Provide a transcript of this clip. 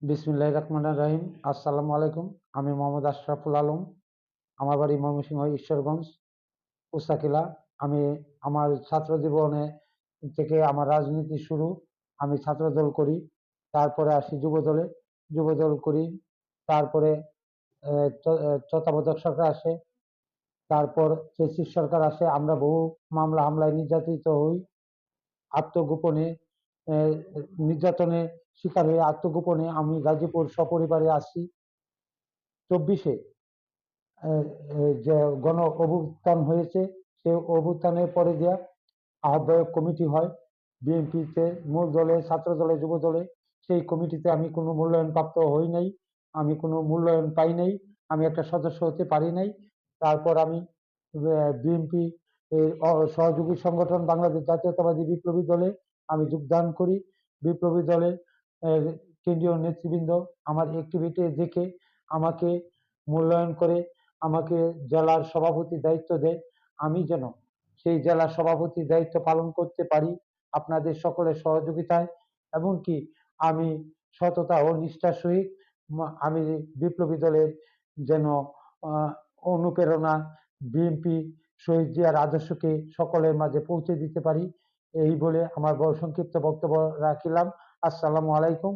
বিসমিল্লাহির রহমানির রহিম। আসসালামু আলাইকুম। আমি মোহাম্মদ আশরাফুল আলম। আমার বাড়ি ময়মনসিংহ ঈশ্বরগঞ্জ কুস্তাখিলা। আমি আমার ছাত্র জীবনে থেকে আমার রাজনীতি শুরু। আমি ছাত্রদল করি, তারপরে আসি যুবদলে, যুবদল করি, তারপরে তত্ত্বাবধায়ক সরকার আসে, তারপর ফ্যাসিস্ট সরকার আসে। আমরা বহু মামলা হামলায় নির্যাতিত হই, আত্মগোপনে আহ, নির্যাতনের শিকার হয়ে আত্মগোপনে আমি গাজীপুর সপরিবারে আসি। 24-এ যে গণ অভ্যুত্থান হয়েছে, সেই অভ্যুত্থানের পরে যে আহ্বায়ক কমিটি হয় বিএনপিতে, মূল দলে, ছাত্র দলে, যুব দলে, সেই কমিটিতে আমি কোনো মূল্যায়ন প্রাপ্ত হই নাই, আমি কোনো মূল্যায়ন পাই নাই, আমি একটা সদস্য হতে পারি নাই। তারপর আমি বিএনপি সহযোগী সংগঠন বাংলাদেশ জাতীয়তাবাদী বিপ্লবী দলে আমি যোগদান করি। বিপ্লবী দলের কেন্দ্রীয় নেতৃবৃন্দ আমার অ্যাক্টিভিটি দেখে আমাকে মূল্যায়ন করে আমাকে জেলার সভাপতি দায়িত্ব দেয়। আমি যেন সেই জেলা সভাপতির দায়িত্ব পালন করতে পারি আপনাদের সকলের সহযোগিতায়। এমনকি আমি সততা ও নিষ্ঠার সহিত আমি বিপ্লবী দলের যেন অনুপ্রেরণা বিএনপি শহীদ জিয়ার আদর্শকে সকলের মাঝে পৌঁছে দিতে পারি, এই বলে আমার সংক্ষিপ্ত বক্তব্য রাখিলাম। আসসালামু আলাইকুম।